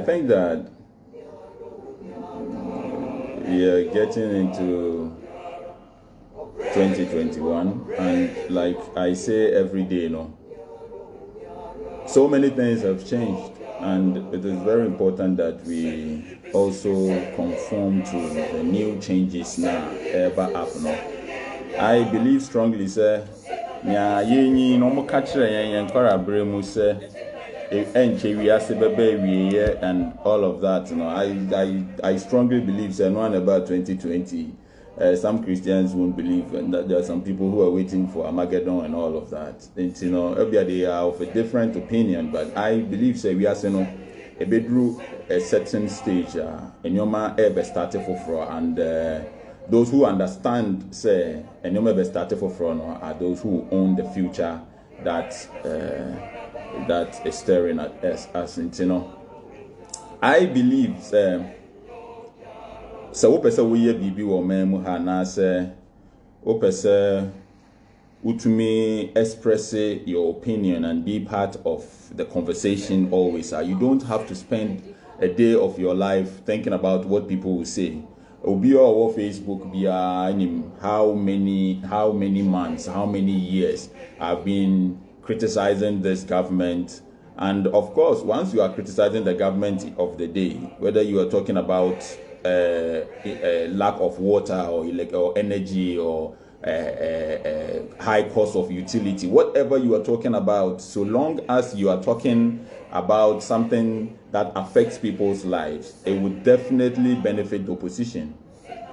think that we are getting into 2021, and like I say every day, so many things have changed, and it is very important that we also conform to the new changes now ever up. I believe strongly, sir. And all of that, I strongly believe, sir, no one about 2020. Some Christians won't believe, and that there are some people who are waiting for Armageddon and all of that. And they are of a different opinion, but I believe, say, we are saying, a bedroom, a certain stage, and your man ever started for and those who understand, say, and your man started for are those who own the future that is staring at us, I believe, so what person we bibi wo memu ha na say what person utumi express your opinion and be part of the conversation always. You don't have to spend a day of your life thinking about what people will say. Obi or Facebook be how many months, how many years I've been criticizing this government. And of course, once you are criticizing the government of the day, whether you are talking about lack of water or energy or high cost of utility, whatever you are talking about, so long as you are talking about something that affects people's lives, it would definitely benefit the opposition.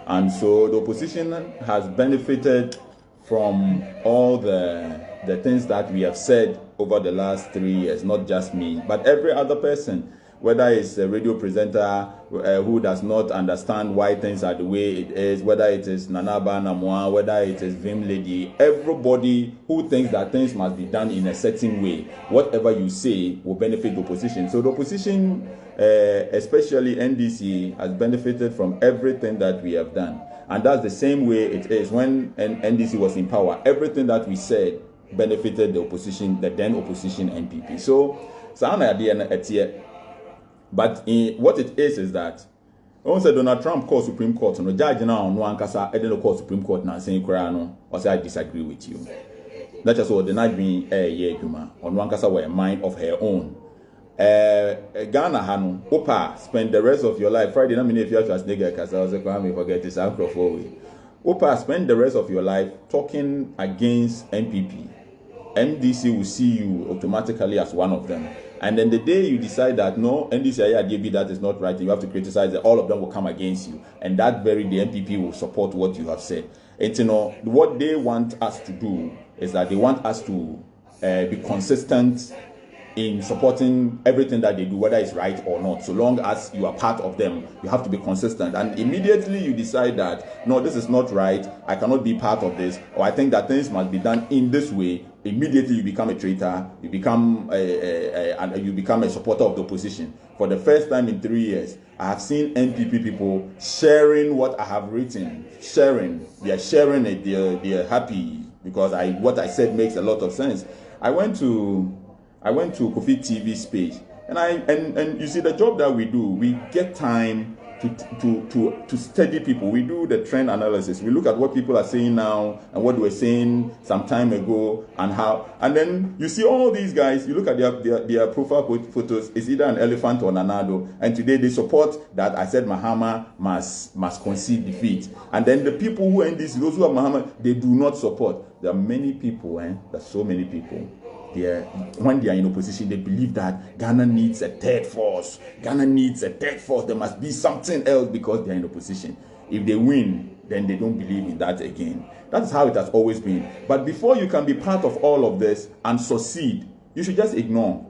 And so the opposition has benefited from all the things that we have said over the last 3 years, not just me, but every other person, whether it's a radio presenter who does not understand why things are the way it is, whether it is Nanaba Namwa, whether it is Vim Lady, everybody who thinks that things must be done in a certain way, whatever you say will benefit the opposition. So the opposition, especially NDC, has benefited from everything that we have done. And that's the same way it is when NDC was in power. Everything that we said benefited the opposition, the then opposition NPP. So, but what it is that when Donald Trump called Supreme Court, no judge now no ankasa edeno call Supreme Court now saying no, or say I disagree with you. That is what the night being on ankasa were a mind of her own. Ghana Hanu, Opa, spend the rest of your life. Friday, not many if you have to ask nigga, because I was like, I forget this microphone. Opa, spend the rest of your life talking against NPP. MDC will see you automatically as one of them. And then the day you decide that no, NDC that is not right, you have to criticize it, all of them will come against you. And that very day, NPP will support what you have said. And what they want us to do is that they want us to be consistent in supporting everything that they do, whether it's right or not. So long as you are part of them, you have to be consistent. And immediately you decide that, no, this is not right, I cannot be part of this, or I think that things must be done in this way, immediately you become a traitor, you become a supporter of the opposition. For the first time in 3 years, I have seen NPP people sharing what I have written, they are sharing it, they are happy, because what I said makes a lot of sense. I went to Kofi TV's page, and you see the job that we do, we get time to study people. We do the trend analysis. We look at what people are saying now and what they were saying some time ago and then you see all these guys, you look at their profile photos, it's either an elephant or Nanado, and today they support that I said Mahama must concede defeat. And then the people who are in this, those who are Mahama, they do not support. There are many people, there's so many people. When they are in opposition, they believe that Ghana needs a third force. Ghana needs a third force. There must be something else because they are in opposition. If they win, then they don't believe in that again. That's how it has always been. But before you can be part of all of this and succeed, you should just ignore.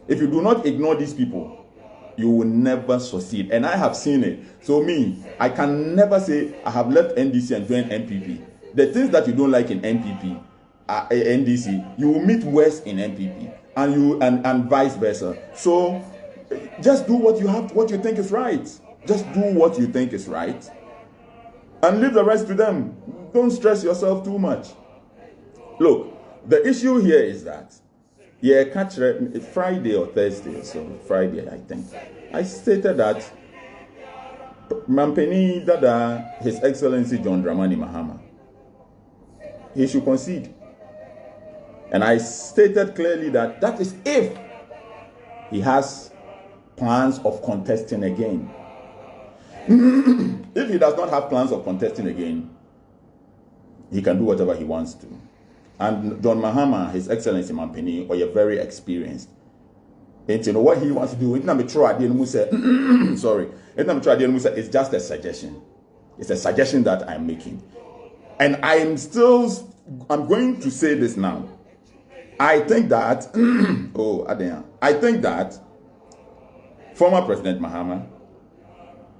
If you do not ignore these people, you will never succeed. And I have seen it. So I can never say I have left NDC and joined NPP. The things that you don't like in NPP, NDC, you will meet worse in NPP, and vice versa. So just do what you think is right. Just do what you think is right, and leave the rest to them. Don't stress yourself too much. Look, the issue here is that Yeah, catch Friday or Thursday, so Friday, I think. I stated that Mampeni Dada, His Excellency John Dramani Mahama, he should concede. And I stated clearly that that is if he has plans of contesting again. If he does not have plans of contesting again, he can do whatever he wants to. And John Mahama, His Excellency Mampeni, are very experienced. And you know what he wants to do? Sorry. It's just a suggestion. It's a suggestion that I'm making. And I'm going to say this now. I think that, I think that former President Mahama,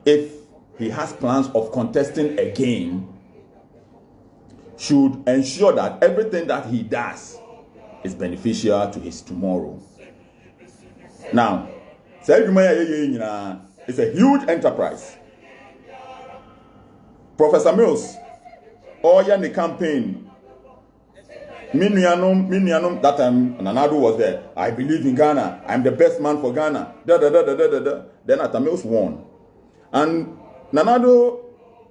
if he has plans of contesting again, should ensure that everything that he does is beneficial to his tomorrow. Now, it's a huge enterprise. Professor Mills, the campaign, that time Nanado was there. I believe in Ghana. I'm the best man for Ghana. Then Atamils won. And Nanado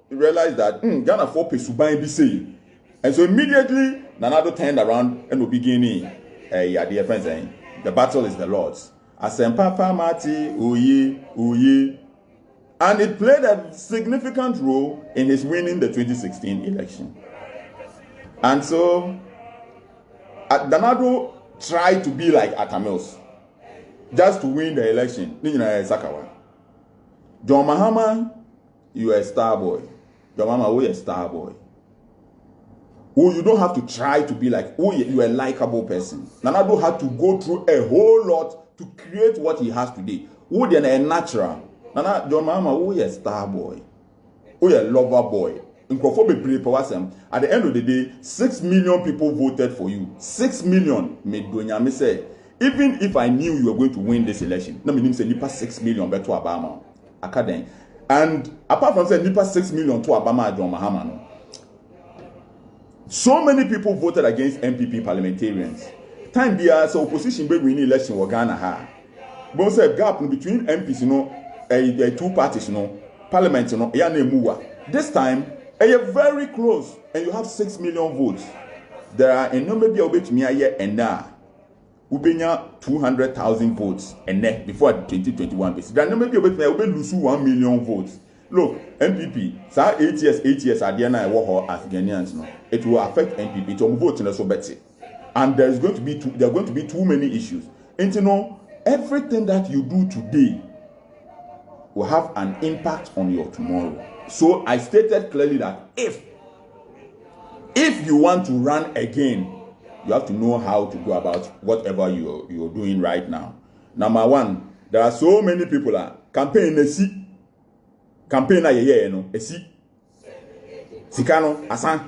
realized that Ghana for Pesubai BC. And so immediately Nanado turned around and was beginning the battle is the Lord's. Asempapa Mati, Uye. And it played a significant role in his winning the 2016 election. And so Nanado tried to be like Atamils just to win the election. John Mahama, you are a star boy. John Mahama, we are a star boy. Oh, you don't have to try to be like, you are a likable person. Nanado had to go through a whole lot to create what he has today. Oh, they are natural. John Mahama, we are a star boy. We are a lover boy. At the end of the day, 6 million people voted for you. 6 million. Even if I knew you were going to win this election, no, meaning say nipa 6 million better to Obama. And apart from saying nipa 6 million to Obama, John Mahama, so many people voted against MPP parliamentarians. Time there, so opposition be winning election in Ghana ha. But say gap between MPs, two parties, parliament, this time. And you're very close, and you have 6 million votes. There are a number of which me a year and now. Ubenya 200,000 votes and net before 2021. There are number of which me will lose 1 million votes. Look, MPP, sir, 8 years, I dare not work as Ghanaians. No, it will affect MPP. It will vote in a so better, and there are going to be too many issues. And everything that you do today will have an impact on your tomorrow. So I stated clearly that if you want to run again, you have to know how to go about whatever you're doing right now. Number one, there are so many people campaign Sikano asan,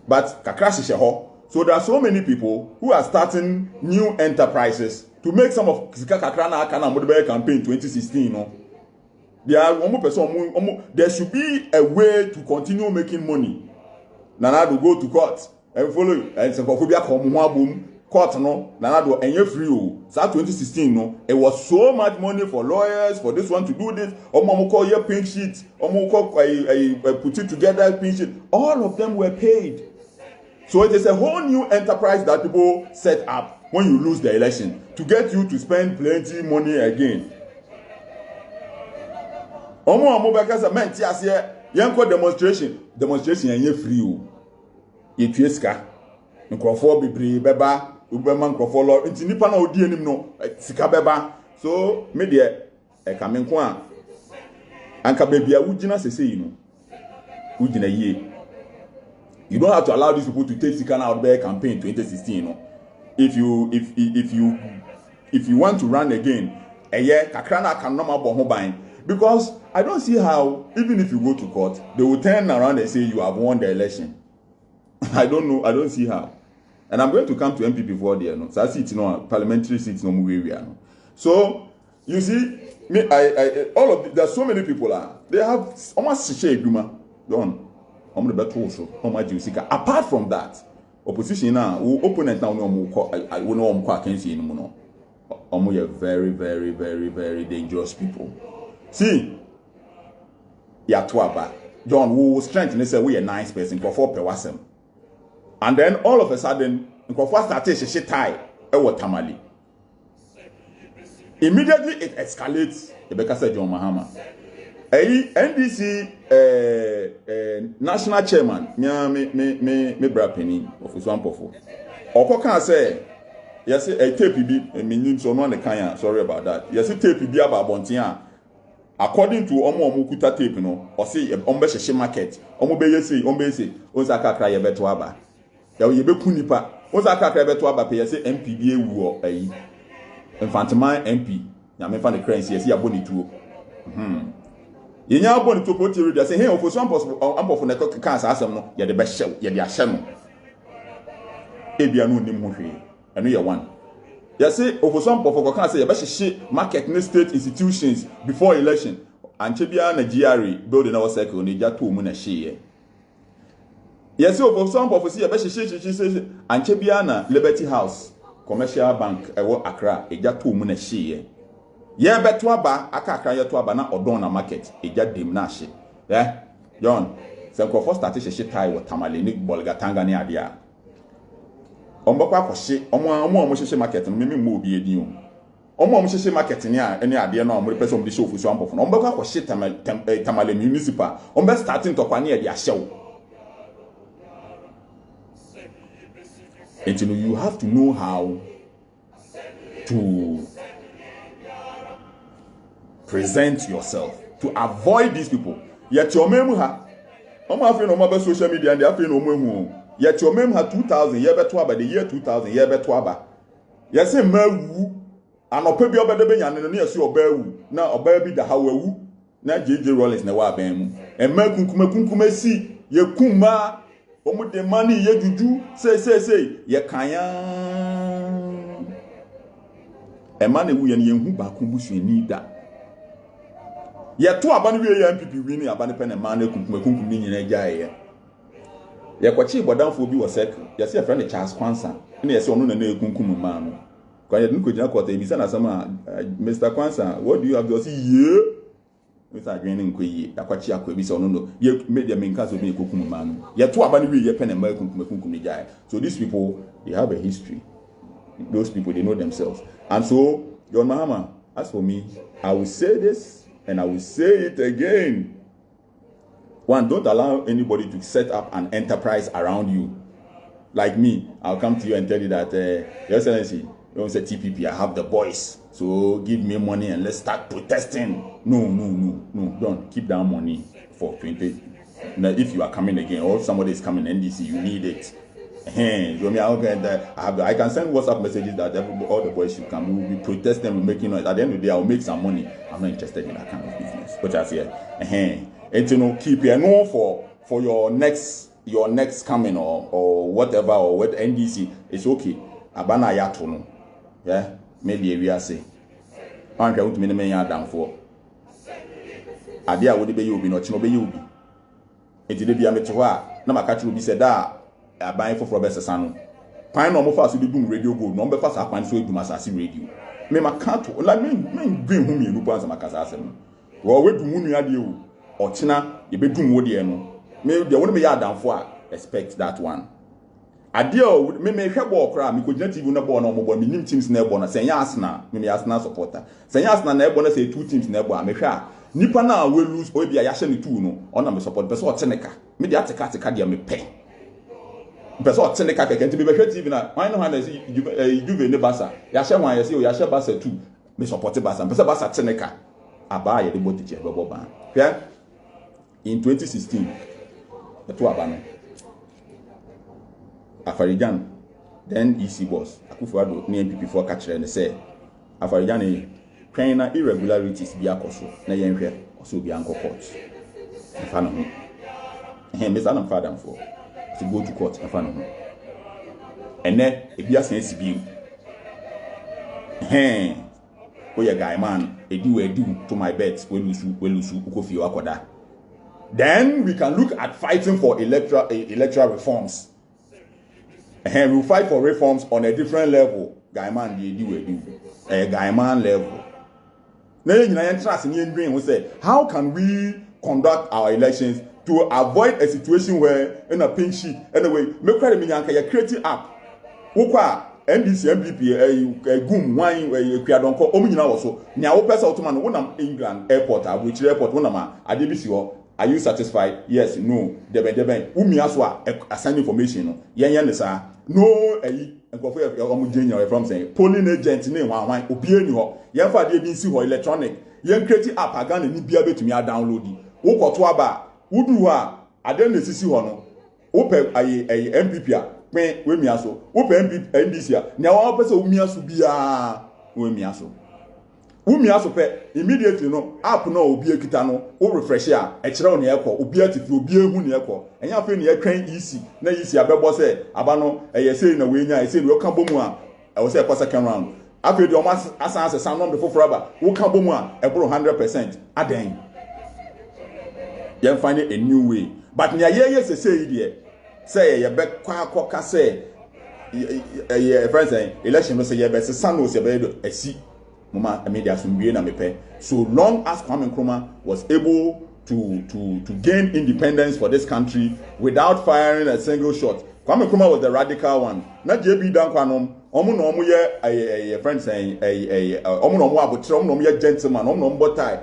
but kakrashi sheho. So there are so many people who are starting new enterprises to make some of Sika Kakrana Akana Modebe campaign 2016. There should be a way to continue making money. Nanado go to court and follow you. And court Nanado and you free. So 2016 it was so much money for lawyers for this one to do this. Call your pink sheet. Put it together pink sheet. All of them were paid. So it is a whole new enterprise that people set up when you lose the election to get you to spend plenty money again. Demonstration and free. You tweska. Nkrofo bebre beba, ubema nkrofo lo. Nti nipa na odi anim no, sika beba. So me de kamenko a anka bebia wugina sese no. Wugina yie. You don't have to allow these people to take sika out there campaign 2016 no. If you want to run again, kakra na kan no mabo ho ban. Because I don't see how, even if you go to court, they will turn around and say you have won the election. I don't know. I don't see how. And I'm going to come to MPP for there. No? So I see it, parliamentary seats no more area. No? So you see, all of there are so many people they have almost share duma done. Apart from that, opposition now, opponent now we know against you no. You're very, very, very, very dangerous people. See, Yatuaba, John, who will strengthen say we a nice person, for pewasem. And then all of a sudden, Nkofo started to tie Tamale. Immediately it escalates. Rebecca said John Mahama. NDC national chairman, me bra penny of Uswampofo. Oko can say, yes, a tape be meaning so no can sorry about that. Yes, tape be about Bontia. According to Omo Mukuta tape, no, or say Ombeshe market, Omo Beyesi, Ombesi, Osaka cry a betuaba. You be punipa, Osaka cry betuaba, pay say MPBA wu a infantile MP. Yame fan the currency, yes, ya boni too. Yenya boni to put you say, hey, for some possible ample for the cancer, no, ya the best show, ya the asham. Ebia no nimuhi, I know you one. You say, for some for cancer, ya best shit market in state institutions before election. And Chebia na GRE building our circle, Nija 2 moon a share. Yes, for some for see a best shit, and Chebia na Liberty House, Commercial Bank, Accra, Eja 2 moon a share. Ye betwa ba aka kra ye to aba na odon na market eja dem na hye John se Nkofo start hye tai wo Tamale ni Bolga Tanga ade a ombakwa akohye omo hye market no me mo obi edin o omo hye market ni a ene ade na omo person de show fusu ampofo no ombakwa akohye Tamale municipal ombe starting to kwa na ye de ahye and you have to know how to present yourself to avoid these people. Yet your mem ha. I'm afraid no social media and they are no more. Yet your mem ha 2000 year better by the year 2000 year better. Yes, a mewu and opebia bedebenyan and near your bewu. Now a baby the how na JJ Rollins na wa bem. And kunkume si ye kuma omo de money ye juju say ye kanya. A man wu ye hu ba kumbusu ni da. Ye to abane we ye MPP wi ni abane pe na man na kunkum ni nyina gyae ye kwachi bodamfo bi wo circle ye se friend Charles Kwansa na ye se onu na na kunkum man no kwa ye nko gina kwota ebisa na sama Mr. Kwansa, what do you have to say? Yeah, Mr. Adwene nko yi akwachi akwa ebisa onu no ye media menka so bi kunkum man no ye to abane we ye pe na man kunkum ni gyae. So these people, they have a history. Those people, they know themselves. And so John Mahama, as for me, I will say this and I will say it again. One, don't allow anybody to set up an enterprise around you. Like me, I'll come to you and tell you that, Your Excellency, you don't say TPP, I have the voice. So give me money and let's start protesting. No, don't keep that money for 20. Now, if you are coming again or somebody is coming NDC, you need it. I can send WhatsApp messages that all the boys should come. We will be protesting and making noise. At the end of the day, I'll make some money. I'm not interested in that kind of business. But I say, and keep your no for your next coming or whatever or what NDC. It's okay. Abana yatono. Yeah, maybe we are say. I'm going to me down for. Adia would be you be not no be you be. It did be a metroa. No, my catch will be said that. I buy for Robert Sano. Pine no more fast to do radio gold. Number fast I find so do masasi radio. Me ma can't like me green whom you look answer my casasem. Well, we do moon radio or China, you be doing what you know. Maybe there won't be a down for expect that one. Adio me help or cry, me could not even born no more. Me teams never born. Say Yasna, me Yasna supporter. Say Yasna never say 2 teams never. Me sha. Nipa na we lose or be a Yasha two no. On me support. But so Seneca. Me the attack dia me pay. Person Seneca can to be better even I know how to see Juve ne Basa. Yasha one yes, Yasha Basa 2. Me support Basa. Person Basa Seneca. Abaya the boat teacher Boban. Yeah. In 2016, the two Abano. Afarijan, then EC boss. Akufo-Addo near MPP for catcher and say Afarijan trying irregularities be akoso. Na yenhwe also be anko court. Fano ho. Mr. Anam father for. To go to court in front of him. And then if you are saying CBU, oh yeah, guy man, a do to my bets, we lose, Ukofio Akoda. Then we can look at fighting for electoral reforms. And we fight for reforms on a different level. Guy man, a guy man level. We say, how can we conduct our elections to avoid a situation where in a pink sheet anyway, make credit me a creative app. NDC MPP gum wine kwadonko omunyina wo so nya wo pesa otoma no wonam England airport abuchire airport wonam adebisi ho. Are you satisfied? Yes, no. Deben umia so assign information no yen ne sa no nkofo omujenya from saying polling agent ne wan obie ni ho yen fa de bi nsi ho electronic yen create app aga na ni bia betumi a download wo koto aba wudu ho a ade na sisi ho no wo pe MPP a pen we mia so wo pe NDC a na wo pese umia so bia we mia so umia so pe immediately no app no obi ekita no wo refresh a e kire wo ne ekọ obi atifi obi ehu ne ekọ enya fe ne etwan easy na easy abebo se aba no eye sei na we nya sei no ka bomu a e wo se ekọ second round afi de o ma asan se no de foforo aba wo ka bomu a e bro 100% aden you find a new way but nya ye say there say ye be kwa akoka say ye friends election no say ye be se sano se be esi mama media sumbiye na mepe so long as Kwame Nkrumah was able to gain independence for this country without firing a single shot. Kwame Nkrumah was the radical one. Na JB Dankwanom omo no omo ye friends saying omo no omo abotre omo no omo ye gentleman omo no omo botai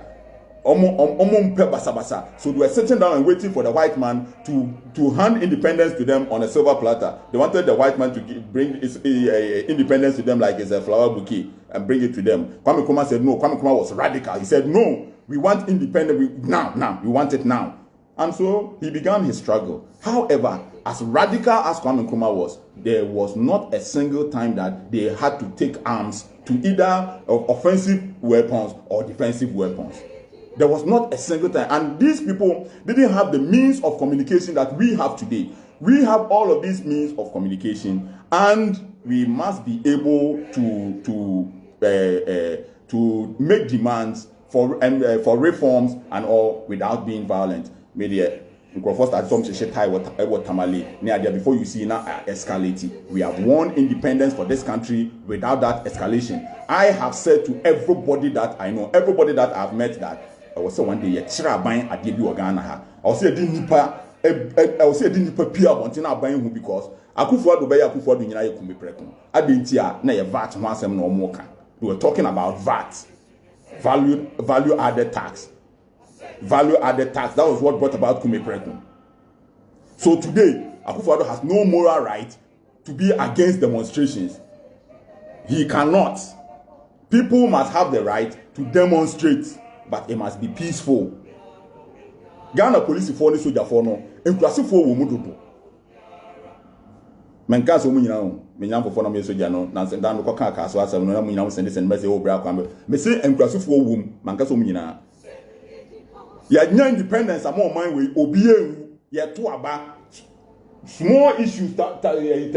omo mpe basabasa. So they were sitting down and waiting for the white man to hand independence to them on a silver platter. They wanted the white man to bring his independence to them like it's a flower bouquet and bring it to them. Kwame Nkrumah said no. Kwame Nkrumah was radical. He said no, we want independence now. We want it now. And so he began his struggle. However, as radical as Kwame Nkrumah was, there was not a single time that they had to take arms to either offensive weapons or defensive weapons. There was not a single time. And these people didn't have the means of communication that we have today. We have all of these means of communication, and we must be able to make demands for reforms and all without being violent. Media before you see now escalating. We have won independence for this country without that escalation. I have said to everybody that I know, everybody that I've met, that I was say one day a buying at Debi Ghana ha. I was say nipa pia wanting na buying who because Akufo-Addo be Akufo-Addo nyina ye kumbe prekum. Adentia na ye VAT ho asem na omo ka. We were talking about VAT. Value added tax. Value added tax. That was what brought about Kume Prekum. So today, Akufo-Addo has no moral right to be against demonstrations. He cannot. People must have the right to demonstrate, but it must be peaceful. Ghana police for ni soldier for no, enkurasi for wo mudodo. Menka so munyina o, menyam for no me soldier no, na se dan ko kan ka so asem no na munyina send message o bra kwambe. Me say enkurasi for wo mu, manka so munyina. Ya nya independence among man we obi ewu, ye to aba. Small issues tamale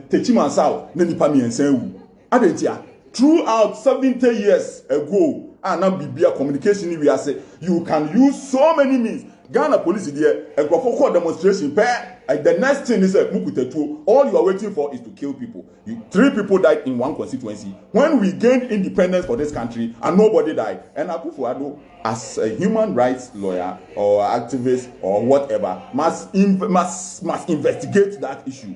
techima south na nipa mi ensan ewu. Adentia throughout 70 years ago, and now bibia communication we are say you can use so many means. Ghana police there and for demonstration the next thing is all you are waiting for is to kill people. 3 people died in one constituency when we gained independence for this country and nobody died. And Akufo-Addo, as a human rights lawyer or activist or whatever, must investigate that issue.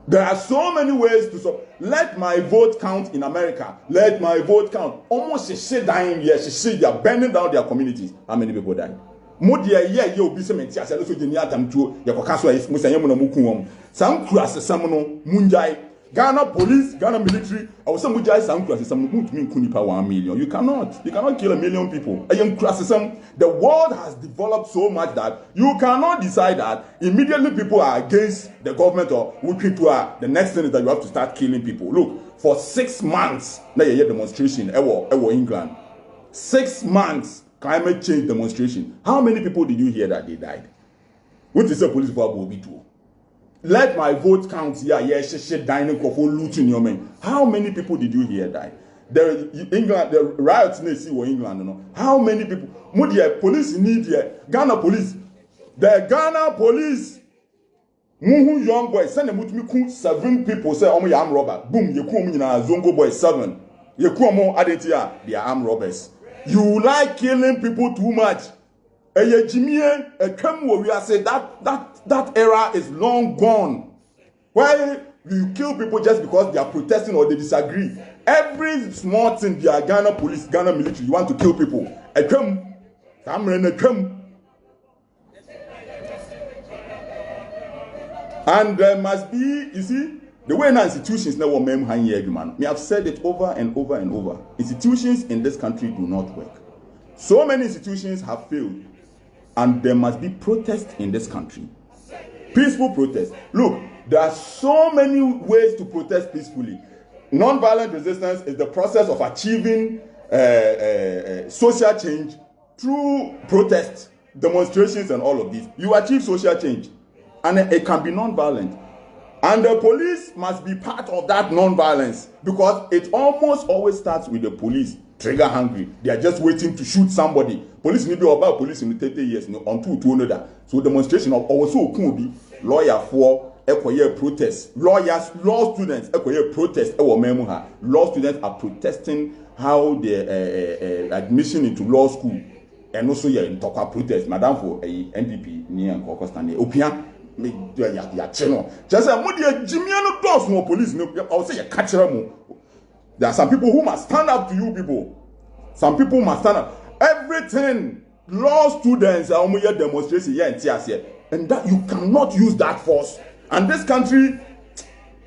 There are so many ways to solve. Let my vote count in America. Let my vote count. Almost she dying here. She they are burning down their communities. How many people died? Modia ye obi se menti ase so jeni atam tuo ye kokaso ayi musa yemu na muku wom. Sam kurase sam no munjai. Ghana police, Ghana military, I was some mujai sam kurase sam no mutumi nku nipa 1 million. You cannot kill 1 million people. Ayem kurase sam. The world has developed so much that you cannot decide that immediately people are against the government or which people are. The next thing is that you have to start killing people. Look, for 6 months, na ye demonstration ewo England. 6 months climate change demonstration. How many people did you hear that they died? What is the police for Bobby too? Let my vote count here. Yes, she dining for looting your men. How many people did you hear die? England, the riots in England, you know. How many people? Mudia police need here. Ghana police. The Ghana police Muhu young boys, send them with me 7 people say, oh, I'm robber. Boom, you come in a Zongo boy 7. You come on, Adetia, they are armed robbers. You like killing people too much. A Jimmy, a come where we are say that era is long gone. Why you kill people just because they are protesting or they disagree? Every small thing, they are Ghana police, Ghana military, you want to kill people. A come, and there must be, you see, the way now institutions now man. Me have said it over and over and over. Institutions in this country do not work. So many institutions have failed, and there must be protest in this country. Peaceful protest. Look, there are so many ways to protest peacefully. Non-violent resistance is the process of achieving social change through protest, demonstrations, and all of these. You achieve social change, and it can be non-violent. And the police must be part of that non-violence, because it almost always starts with the police trigger hungry. They are just waiting to shoot somebody. Police need to be about police in 30 years until to another. So demonstration of also could be lawyer for protest. Lawyers, law students protest. Law students are protesting how the admission into law school, and also in talk protest. Madam for a NDP near Kokostani. Opia. Just say Jimmy doors more police. I'll say a catcher. There are some people who must stand up to you people. Some people must stand up. Everything law students are demonstration here, and that you cannot use that force. And this country,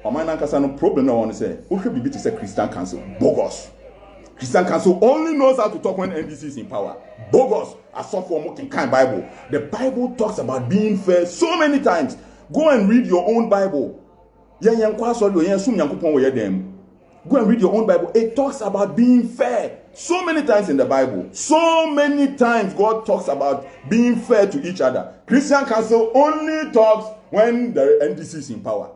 no problem. I want to say, who should be to say Christian Council bogus. Christian Council only knows how to talk when NDC is in power. Bogus. As some form of kind Bible. The Bible talks about being fair so many times. Go and read your own Bible. Go and read your own Bible. It talks about being fair so many times in the Bible. So many times God talks about being fair to each other. Christian Council only talks when the NDC is in power.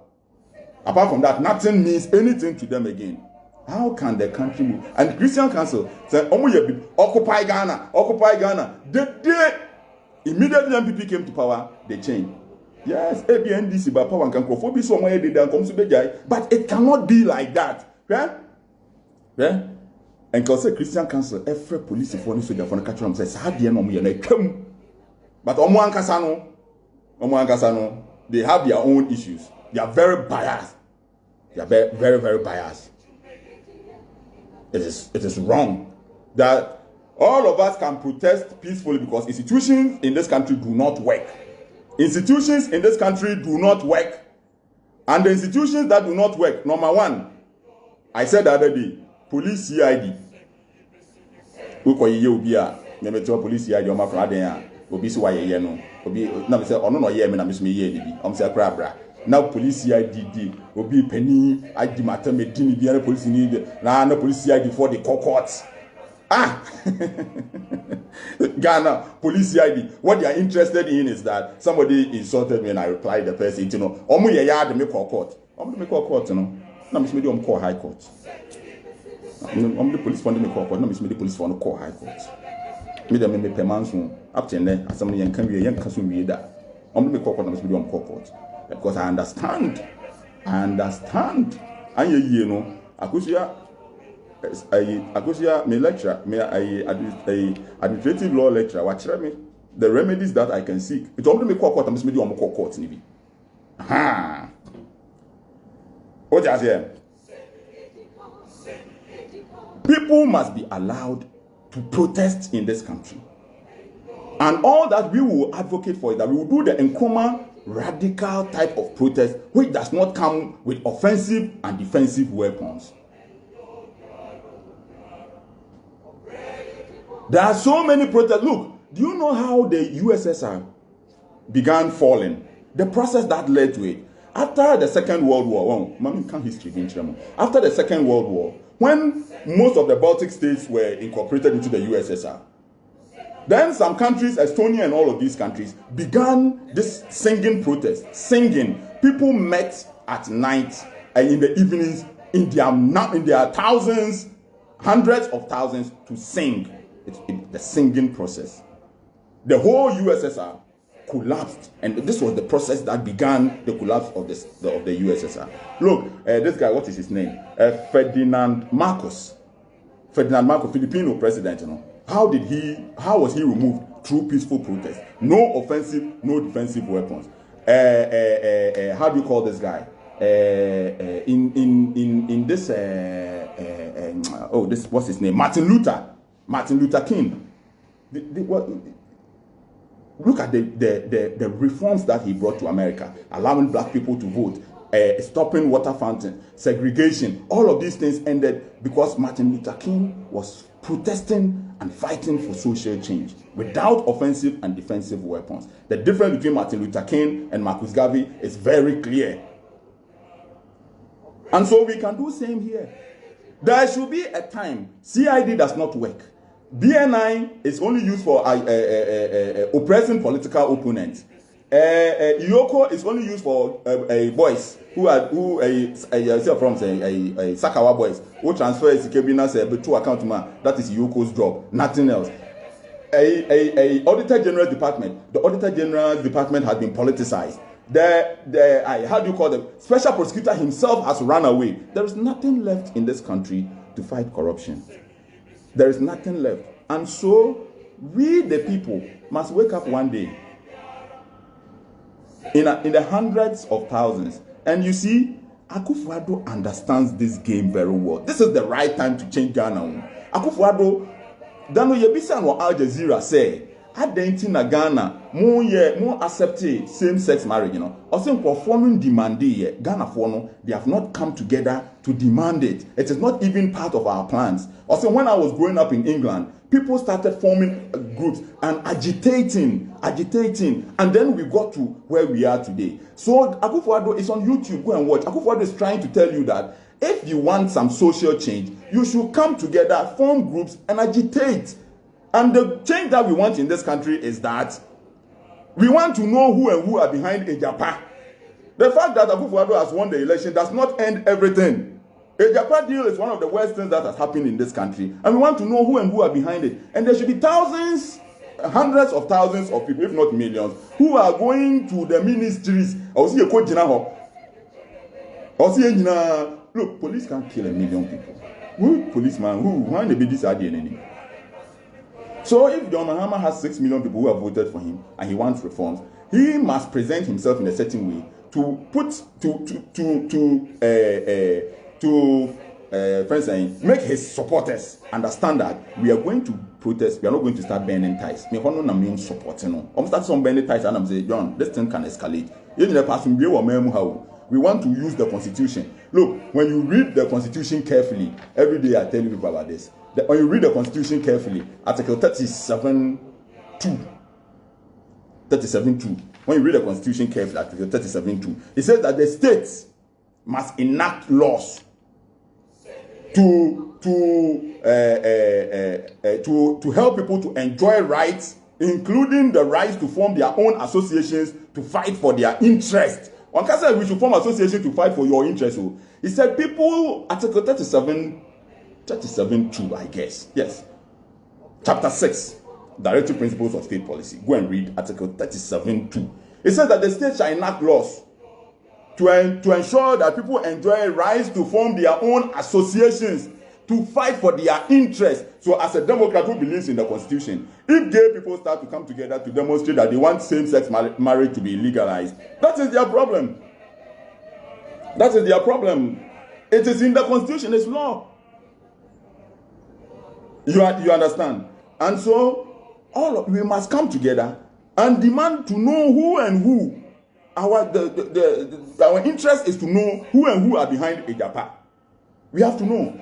Apart from that, nothing means anything to them again. How can the country move? And Christian Council said, occupy Ghana, occupy Ghana. The day immediately MPP came to power, they changed. Yes, ABNDC by power and can somewhere they come to but it cannot be like that. Yeah? Yeah? And because Christian Council, every police for soldier for the country says, how do you know come? But they have their own issues. They are very biased. They are very, very, very biased. It is wrong that all of us can protest peacefully because institutions in this country do not work. Institutions in this country do not work. And the institutions that do not work, number one, I said the other day, police CID. Police CID now police CID will be penny I matter medini be police need na police CID for the courts. Ghana police CID, what they are interested in is that somebody insulted me and I replied the person, you know, me call court. Me call court, you know. Na me call high court. The police fund me call court, na me the police fund call high court. Me dem me permanent up to there as some yan can be yan kasu we da. Me call court, na me call court. Because I understand. And you know, Akusia, me lecture, me a administrative law lecturer. Watch me the remedies that I can seek. It only me call court. I'm just me do am call court nibi. Ha. What just here? People must be allowed to protest in this country, and all that we will advocate for is that we will do the Nkrumah radical type of protest, which does not come with offensive and defensive weapons. There are so many protests. Look, do you know how the USSR began falling? The process that led to it. After the Second World War, after the Second World War, when most of the Baltic states were incorporated into the USSR, then some countries, Estonia and all of these countries, began this singing protest. Singing. People met at night and in the evenings in their thousands, hundreds of thousands to sing. The singing process. The whole USSR collapsed, and this was the process that began the collapse of the USSR. Look, this guy, what is his name? Ferdinand Marcos. Ferdinand Marcos, Filipino president. How was he removed? Through peaceful protest. No offensive, no defensive weapons. How do you call this guy? In this this, what's his name? Martin Luther King. Look at the reforms that he brought to America, allowing black people to vote, stopping water fountain, segregation. All of these things ended because Martin Luther King was protesting and fighting for social change without offensive and defensive weapons. The difference between Martin Luther King and Marcus Garvey is very clear. And so we can do the same here. There should be a time CID does not work. BNI is only used for oppressing political opponents. Yoko is only used for boys who from say Sakawa boys who transfer Ikebina to account man. That is Yoko's job, nothing else. A Auditor General Department. The Auditor General Department has been politicized. How do you call them? Special prosecutor himself has run away. There is nothing left in this country to fight corruption. There is nothing left. And so we the people must wake up one day in the hundreds of thousands. And you see, Akufo-Addo understands this game very well. This is the right time to change Ghana. Akufo-Addo, Dano Yebisa no Al Jazeera say, Adenti na Ghana, more accept same-sex marriage, Also, performing demand Ghana for they have not come together to demand it. It is not even part of our plans. Also, when I was growing up in England, people started forming groups and agitating, and then we got to where we are today. So Akufo-Addo is on YouTube. Go and watch. Akufo-Addo is trying to tell you that if you want some social change, you should come together, form groups, and agitate. And the change that we want in this country is that we want to know who are behind Ejapa. The fact that Akufo-Addo has won the election does not end everything. Ejapa deal is one of the worst things that has happened in this country. And we want to know who are behind it. And there should be thousands, hundreds of thousands of people, if not millions, who are going to the ministries. Look, police can't kill 1 million people. Who policeman? Why they be this idea? So if John Mahama has 6 million people who have voted for him and he wants reforms, he must present himself in a certain way to make his supporters understand that we are going to protest. We are not going to start burning ties. Me hono na me supporting. I'm start some burning ties and I'm saying, John, this thing can escalate. We want to use the constitution. Look, when you read the constitution carefully, every day I tell you people about this. When you read the constitution carefully, Article 37.2. When you read the constitution carefully, Article 37.2, it says that the states must enact laws to help people to enjoy rights, including the rights to form their own associations to fight for their interest. One can say we should form associations to fight for your interest. He said people, Article 37.2, I guess. Yes. Chapter 6, Directive Principles of State Policy. Go and read Article 37.2. It says that the state shall enact laws to ensure that people enjoy rights to form their own associations to fight for their interests. So as a Democrat who believes in the Constitution, if gay people start to come together to demonstrate that they want same-sex marriage to be legalized, that is their problem. That is their problem. It is in the Constitution, it's law. You understand? And so we must come together and demand to know who and who. Our interest is to know who and who are behind Ejapa. We have to know.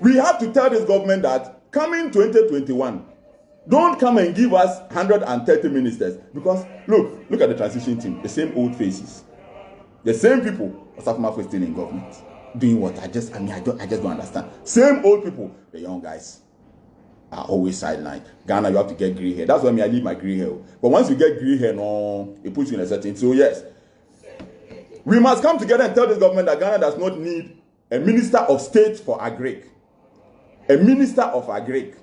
We have to tell this government that coming 2021, don't come and give us 130 ministers, because look at the transition team, the same old faces, the same people. Osafo is still in government, doing what? I just don't understand. Same old people, the young guys are always sidelined. Ghana, you have to get gray hair. That's why I leave my gray hair. But once you get gray hair, no, it puts you in a certain. So yes, we must come together and tell this government that Ghana does not need a minister of state for agric, a minister of agric,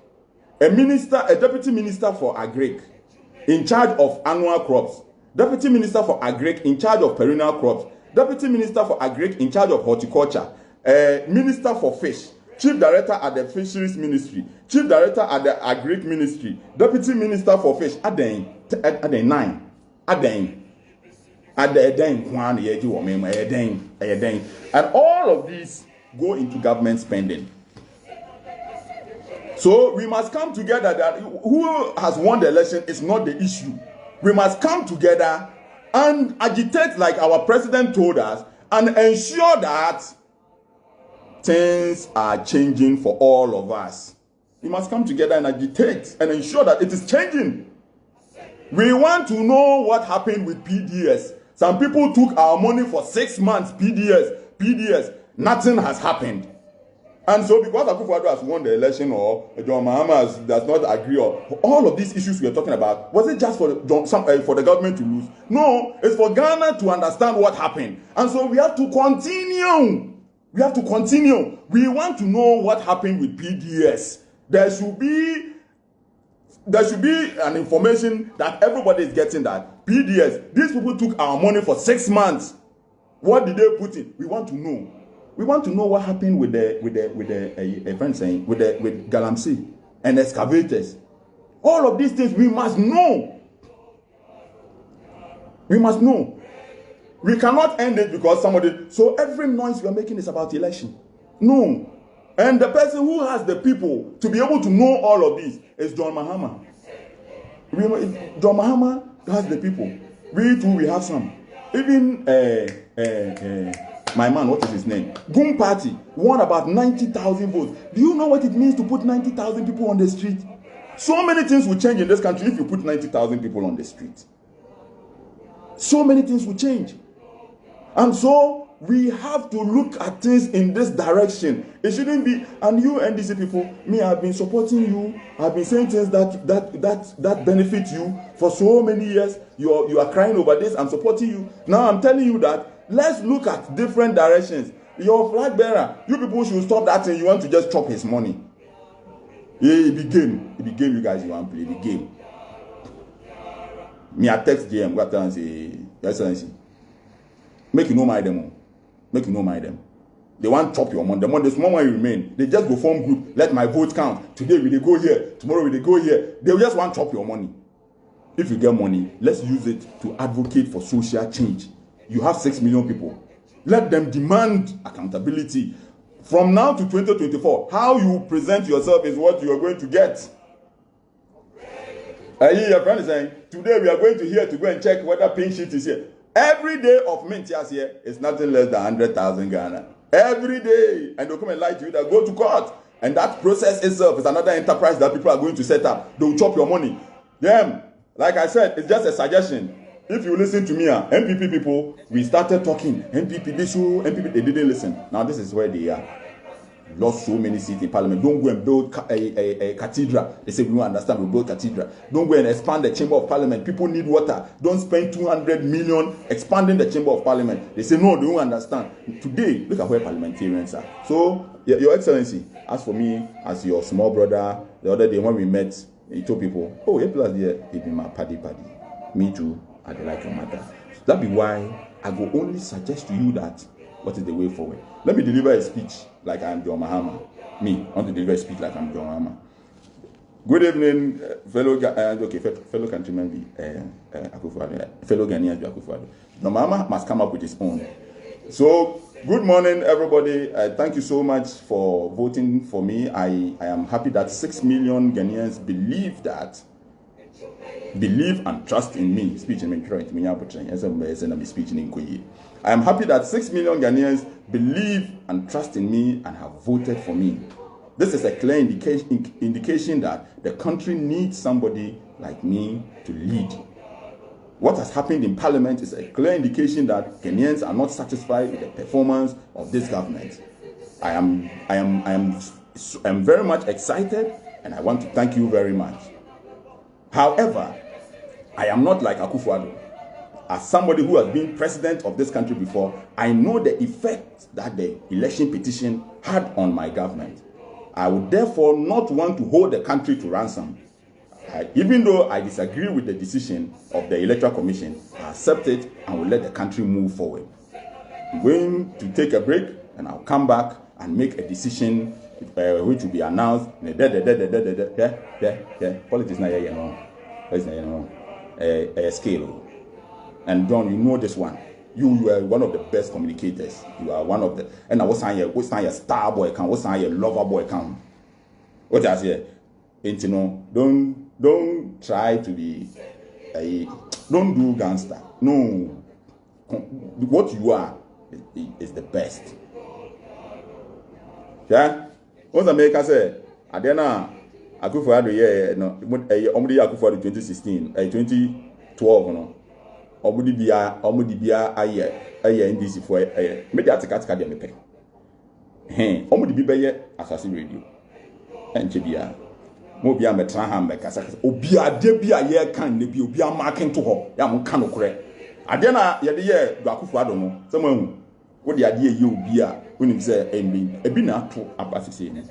a deputy minister for agric, in charge of annual crops, Deputy Minister for Agric in charge of perennial crops, Deputy Minister for Agric in charge of horticulture, Minister for Fish, Chief Director at the Fisheries Ministry, Chief Director at the Agric Ministry, Deputy Minister for Fish, Aden 9, Aden, and all of these go into government spending. So we must come together that who has won the election is not the issue. We must come together and agitate like our president told us and ensure that things are changing for all of us. We must come together and agitate and ensure that it is changing. We want to know what happened with PDS. Some people took our money for 6 months, PDS. Nothing has happened. And so because Akufo-Addo has won the election or John Mahama does not agree or all of these issues we are talking about, was it just for the government to lose? No, it's for Ghana to understand what happened. And so we have to continue. We have to continue. We want to know what happened with PDS. There should be an information that everybody is getting that PDS, these people took our money for 6 months. What did they put in? We want to know. We want to know what happened with Galamsey and excavators. All of these things we must know. We must know. We cannot end it because somebody. So every noise we are making is about election. No. And the person who has the people to be able to know all of this is John Mahama. John Mahama has the people. We too, we have some. Even my man, what is his name? Goon Party won about 90,000 votes. Do you know what it means to put 90,000 people on the street? So many things will change in this country if you put 90,000 people on the street. So many things will change. And so we have to look at things in this direction. It shouldn't be, and you NDC people, me, I've been supporting you. I've been saying things that benefit you for so many years. You are crying over this. I'm supporting you. Now I'm telling you that let's look at different directions. Your flag bearer, you people should stop that thing. You want to just chop his money. Yeah, it be game. You guys, you want to play the game. Me, I text JM, go and say, Your Excellency, make you know my demo. Make you know my them. They want to chop your money. The small money remain. They just go form group. Let my vote count. Today we they go here. Tomorrow we they go here. They just want to chop your money. If you get money, let's use it to advocate for social change. You have 6 million people. Let them demand accountability. From now to 2024, how you present yourself is what you are going to get. I hear your friend is saying, today we are going to here to go and check whether pink sheet is here. Every day of mint here is nothing less than 100,000 Ghana. Every day. And they'll come and lie to you that go to court. And that process itself is another enterprise that people are going to set up. They'll chop your money. Them, like I said, it's just a suggestion. If you listen to me, MPP people, we started talking. MPP this, MPP, they didn't listen. Now this is where they are. Lost so many seats in parliament. Don't go and build a cathedral. They say we don't understand, we build cathedral. Don't go and expand the chamber of parliament. People need water. Don't spend 200 million expanding the chamber of parliament. They say no, they don't understand. Today, look at where parliamentarians are. So, Your Excellency, as for me, as your small brother, the other day when we met, he told people, oh, A plus there, he be my paddy. Me too, I don't like your matter. So that be why I go only suggest to you that what is the way forward. Let me deliver a speech like I'm John Mahama. Me, I want to deliver a speech like I'm John Mahama. Good evening, fellow countrymen, fellow Ghanaians, Akufo-Addo. John Mahama must come up with his own. So, good morning, everybody. Thank you so much for voting for me. I am happy that 6 million Ghanaians believe and trust in me. Speech in me. I am happy that 6 million Ghanaians believe and trust in me and have voted for me. This is a clear indication that the country needs somebody like me to lead. What has happened in Parliament is a clear indication that Ghanaians are not satisfied with the performance of this government. I am very much excited, and I want to thank you very much. However, I am not like Akufo-Addo. As somebody who has been president of this country before, I know the effect that the election petition had on my government. I would therefore not want to hold the country to ransom. Even though I disagree with the decision of the Electoral Commission, I accept it and will let the country move forward. I'm going to take a break and I'll come back and make a decision which will be announced. Politics not here, no. Scale. And John, you know this one. You are one of the best communicators. You are one of the. And I was saying, what's your star boy count? What's your lover boy count? What I say? Ain't you know? Don't try to be. Don't do gangster. No. What you are is the best. Yeah. What's America say? Adena Akufo-Addo no. Omudi Akufo-Addo 2016, 2012 no. Omudi bia aye NDC for media atika dem pe. Omudi bi beye Asase Radio. Enche bia. Mo bia metra ha mekasa obi ade bia ye kan ne bi obi amaken to ho ya mo kan okure. Ade na ye de ye Akufo-Addo no. Se mo hu. Wo de ade ye obi a wonim se ebi na ato abasese ni.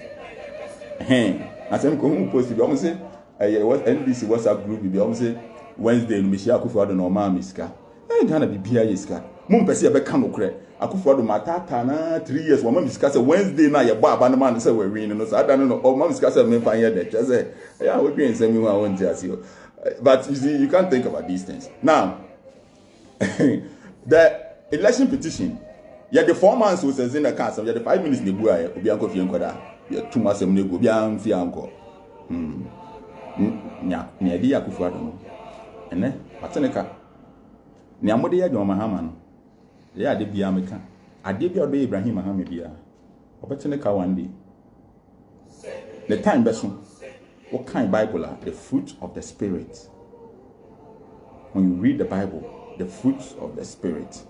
Asem ko hu post bi o mo se NDC WhatsApp group bi o mo se Wednesday no Michelle Akufo-Addo no ma miska. Ghana bibia yeska. Mo mpese ye be kan okure. Akufo-Addo matata na 3 years wo ma miska se Wednesday na ye bo aba no man se we win no so adano no o ma miska se me fan ye de che ya we bin se mi hu a won ti ase. But you see, you can't think about these things. Now, the election petition, yeah, the 4 months was in the council, yeah, the 5 minutes ne bua ye obi anko fi enkoda. Yeah, 2 months ne go obi an fi anko. Nya di Akufo-Addo no. Ene ateneka ni amode ya John Mahama no ya ade bia meka ade bia odo Ibrahim Mahama bia obeteneka one day the time beso what kind Bible are the fruit of the spirit. When you read the Bible, the fruits of the spirit,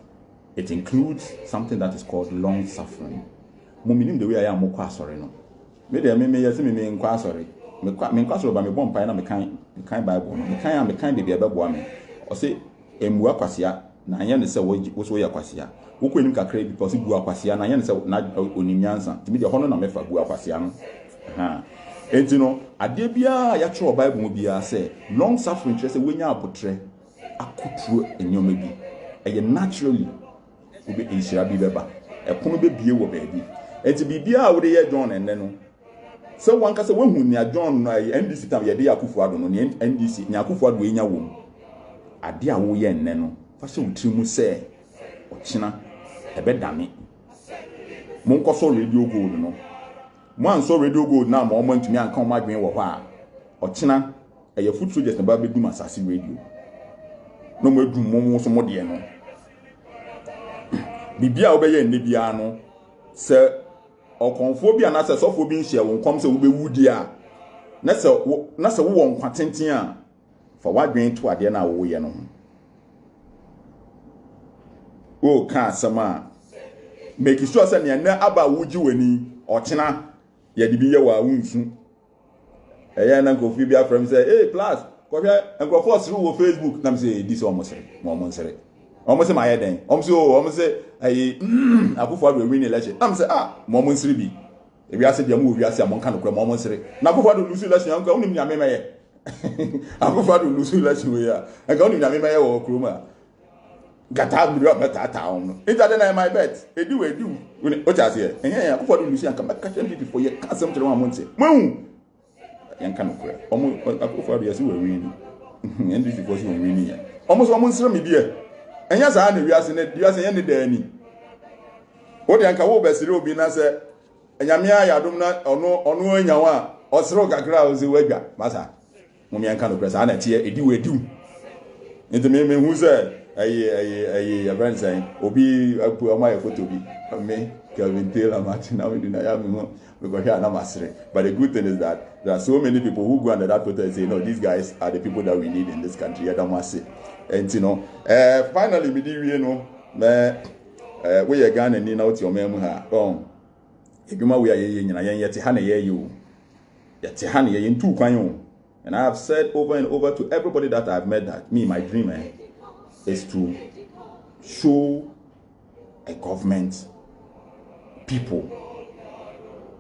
it includes something that is called long suffering. Muminim the way I am mokwa sorry no me dey me yesi me nkwa sorry me nkwa sorry ba me bompa na me kan Bible no me kan de bia bebo me o say emu akwasia na anya ne se wo so ya kwasia wo ko enim kakra bi because bu akwasia na anya ne se na onimyansa timi de hono na mefa bu akwasia no enti no ade bia ya tro Bible mu bia say long suffering tre se wenya apotre akoturo enyoma bi eye naturally obi inshira bi beba ekono be bie wo baabi enti bibia wo de ye John enne no so one kasa we hu nia John no NDC tam ye de Akufo-Addo no ni NDC nya Akufo-Addo enya wom ade a wo ye enne no fa se utiri mu se ochina ebe dame mon koso radio gold no mo anso radio gold na mo ntumi anka mo adwen wo ho a ochina eye foot soldiers na ba bedum Asase Radio no mo edum mo so mo de no bibia wo be ye enne bia no se okonfo bia na se sofo bi nhia wo nkom se wo be wudi a na se wo won kwatenten a fa wadwen to ade na wo ye no o ka sama make sure say na aba wuji wani ochina ye de bi ye wa wunsu eya na nkofi bia from say hey plus ko hwe nkrofo through wo Facebook na me say this almost my head then almost say ayi Akufo-Addo win election na me say mo nsiri bi e wi ase dia mo wi ase amon kan no kra mo nsiri na Akufo-Addo lose election anka unim nyame meye Akufo-Addo lose election we ya anka unim nyame meye wo kroma gata bi ro meta on ita dey na my bet edu o cha se ehia Akufo-Addo lose anka make catch MPP for ye kasem tere mo nse mahu yanka no kra Akufo-Addo yesi we win NDC for so win ya almost mo nsiri me bia enya sa na wiase ye ne dani o de anka wo besire obi na se enyame ayadom na ono anyawa osiro kakra o se wadwa masa mo mi anka no presa na tie edi nti me hu se ayi event say obi apu amaye photo bi me Kelvin Taylor Martin now we do na ya me mo because here na masire. But the good thing is that there are so many people who go under that photo and say no, these guys are the people that we need in this country. Yeah, that must say. And you know, finally me di we no me we ye Ghana ni na oti o memu ha edwuma we ye nyina ye te ha na ye you ye te ha na ye ntu kwan o. And I have said over and over to everybody that I've met that my dream is to show a government people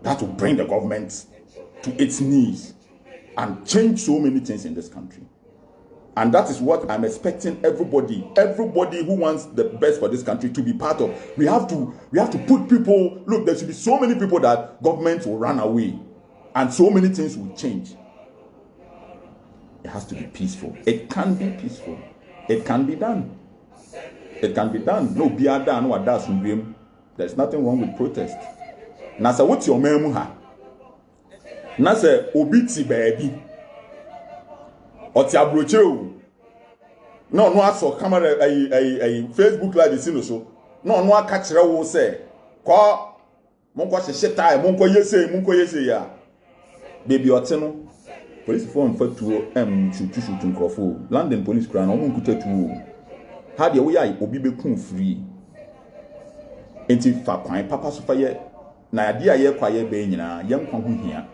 that will bring the government to its knees and change so many things in this country. And that is what I'm expecting everybody who wants the best for this country to be part of. We have to put people, look, there should be so many people that government will run away and so many things will change. It has to be peaceful. It can be peaceful. It can be done. It can be done. No, be done. No, that's dream. There's nothing wrong with protest. Nasa, what's your memoha? Nasa, obiti baby. Oti abroche no aso camera a Facebook live is no so no aka kire wo say ko monko hye tie monko yese ya baby oti no police form fatuo shoot nkrofo London police kra no monkuta tuo ha de wo ya obi bekun free enti fa kwan papa so fa ye na ade aye kwa ye be nyina ye nkwa ho hia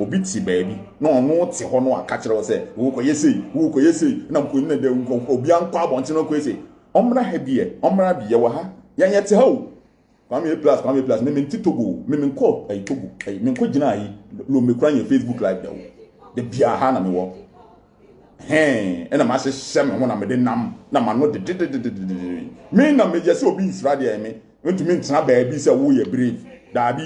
obi ti baabi na ono te ho no aka kire wo se wo ko yesi na mko ne de obi ankwa abonte no ko yesi omra ha biye omra biye wo ha yanye te ha o kwame plus me menti togo me menko ay togo ay menko gina yi lo me kura ye Facebook live da wo de bia ha na me wo ena ma se sem ho na me de nam na ma no de me na me je se obi nsra de me ntumi ntena baabi se wo ye brave daabi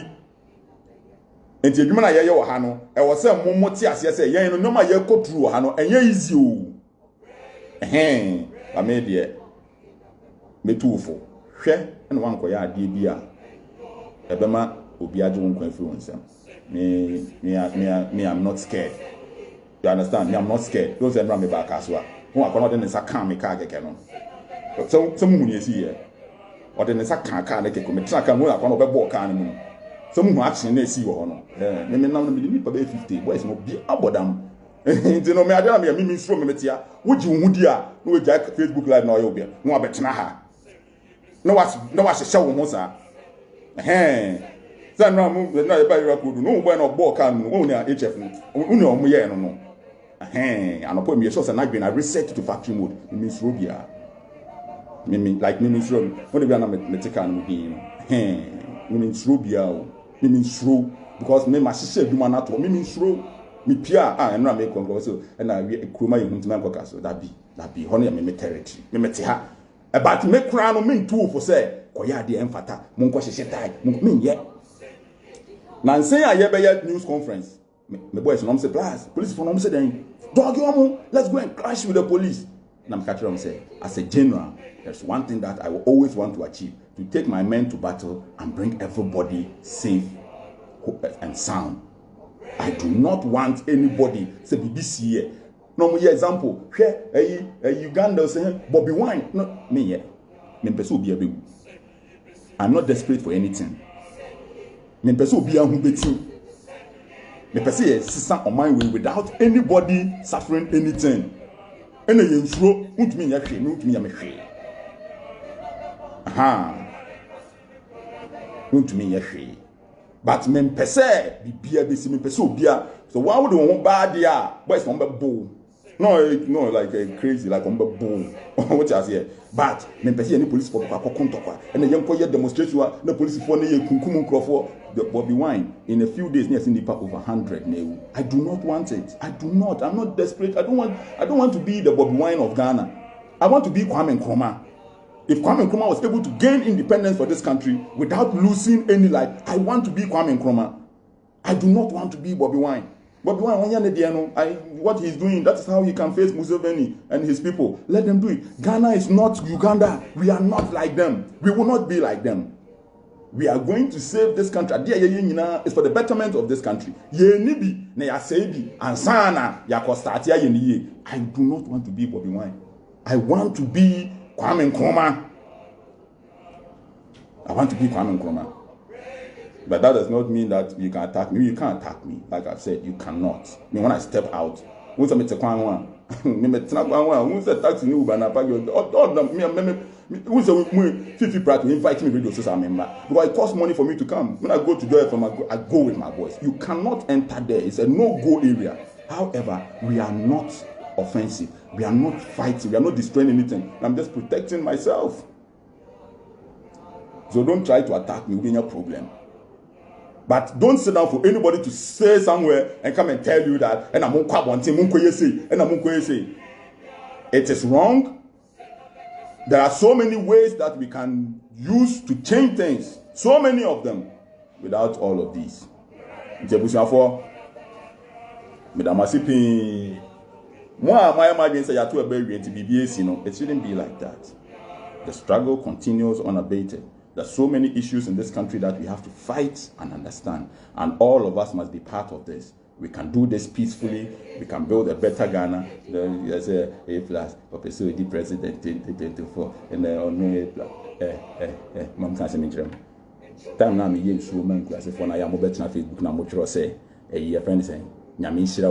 enti edwuma na ye wo ha no e wo se mommo ti ase se yen no nyoma ye koturu wo ha no enye easy o ba me de metufo hwe na wanko ya ade bia ebema obi age won kwan fi won sam me I'm not scared. You understand? Me I'm not scared. Those are me back as well. Who are not in the calm me car keke no. So some mun yesi here. Or the nsa kan car keke ko me tra kan mo akwa no be bo car no mu. Some who action na esi wo ho no. Me now me ni pa be 50 boys no bi abodam. Nti no me ade na me nsuro me metia. Wo ji wo hudi a no we jack Facebook live na oyo bia. No abetena ha. No was hye wo ho sa. San na mu na e ba ira kodu no boy no bo car no wo ni HF no. Wo ni omo ye no no. Anopo me so say na gbe na reset to factory mode. Me nsuro bia. Me nsuro. When be na me take an mu din no. Me nsuro bia o. Me nsuro because me ma hye aduma na to me nsuro. Me pia enra me konko so na kuruma ye huntima nkoka so that be hono ya me territory. Me mete ha. But me kura no me ntu for say koya de emfata mo nko hye tai me ye. Na nsen a ye be ye news conference. Me boys no say plus police for no say then dog you let's go and clash with the police. And I'm catching them say as a general there's one thing that I will always want to achieve, to take my men to battle and bring everybody safe and sound. I do not want anybody say BBC here. No more example here Uganda say Bobby Wine no me here me person be a I'm not desperate for anything. Me person be a hu beti. Me person is sister on my way without anybody suffering anything. Ene ye nsuro untumi nya hwe, untumi nya me hwe. Untumi nya hwe. But me pese bibia be si me pese obia. So why would one bad dia? Boys on be bull. No like crazy like on be bull. What you say? But me pese any police for kontokwa. Ene ye nko ye demonstration wa na police for na ye kunkum nkrofo. The Bobby Wine in a few days near Sindipa over 100 now. I do not want it. I'm not desperate. I don't want to be the Bobby Wine of Ghana. I want to be Kwame Nkrumah. If Kwame Nkrumah was able to gain independence for this country without losing any life, I want to be Kwame Nkrumah. I do not want to be Bobby Wine. Bobby Wine, what he's doing, that is how he can face Museveni and his people. Let them do it. Ghana is not Uganda. We are not like them. We will not be like them. We are going to save this country. It's for the betterment of this country. I do not want to be Bobby Wine. I want to be Kwame Nkrumah. I want to be Kwame Nkrumah. But that does not mean that you can attack me. You can't attack me. Like I've said, you cannot. I mean, when I step out, once I meet a Kwame, once I taxi new Uber, who's a 50 price to invite me radio social member because it costs money for me to come. When I go to Joy FM, I go with my boys. You cannot enter there. It's a no-go area. However, we are not offensive. We are not fighting. We are not destroying anything. I'm just protecting myself. So don't try to attack me. We'll be in a problem. But don't sit down for anybody to say somewhere and come and tell you that and I'm it is wrong. There are so many ways that we can use to change things. So many of them without all of these. It shouldn't be like that. The struggle continues unabated. There's so many issues in this country that we have to fight and understand. And all of us must be part of this. We can do this peacefully. We can build a better Ghana. There's a plus. The president 2024. And A plus. Mom can't say me. Time now me use so man class for na ya mo bet na Facebook na mo tro say your friend say nyame nhira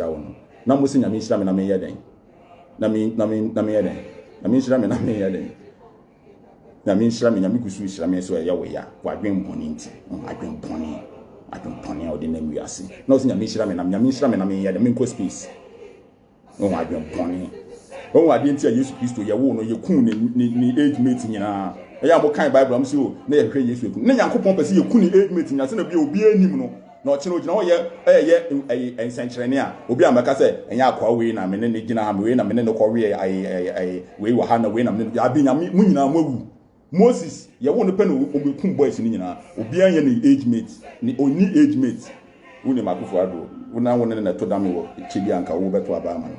wo no. Na mo say nyame nhira me na me ye den. Na me ye den. Nyame nhira me na me ye den. Nyame nhira me nyame kusu nhira me so ya we ya. Wa dwen boni nti. Adwen boni o de na mi ase. Na o say nyame nhira me na me ye den. Me ko space. O adwen boni. O ade nti ya Yesu Kristo ye wo no ye kun ni age mate nyina. Eya mo kan Bible am say o na ye hwe Yesu ekun. Na Yankopon pese ye kun ni age mate nyina se na bia obi anim no. Na o che no gina o ye ensenkyerene a obi amaka se enya akwa we na me ne gina ha me we na me ne ko we we wa ha na we na me abi nyame mu nyina mo awu. Moses ye wo no pe no obekun boys ni nyina obi anya ni age mate ni oni age mate woni makofo ado wona wona na to dame wo chibi anka wo beto aba ama no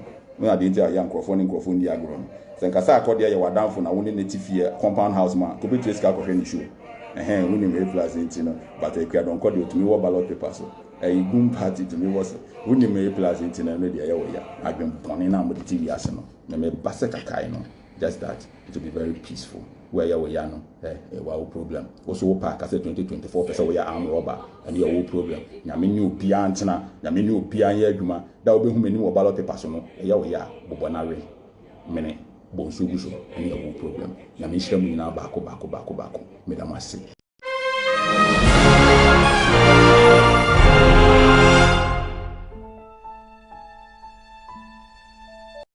na de ntia ya nkrofo ndi agro no senkasa akode ye wadanfo na woni netifie compound house ma ko betre ska ko hwe ni show woni me plus nti no but e kwa don kode otumi wo ballot paper so gum party to me was woni me plus nti na no de ye wo ya adwen bone na mo de TV ase no na me base kakai no just that it will be very peaceful where we are no wow problem also park as 2024 person we are arm robber and your problem nyame ni obi antena nyame ni obi anya adwuma da obehu mani wo ballot paper so no we are bobonare mene bonso guso and your problem nyame hira mu nyina baako me da mase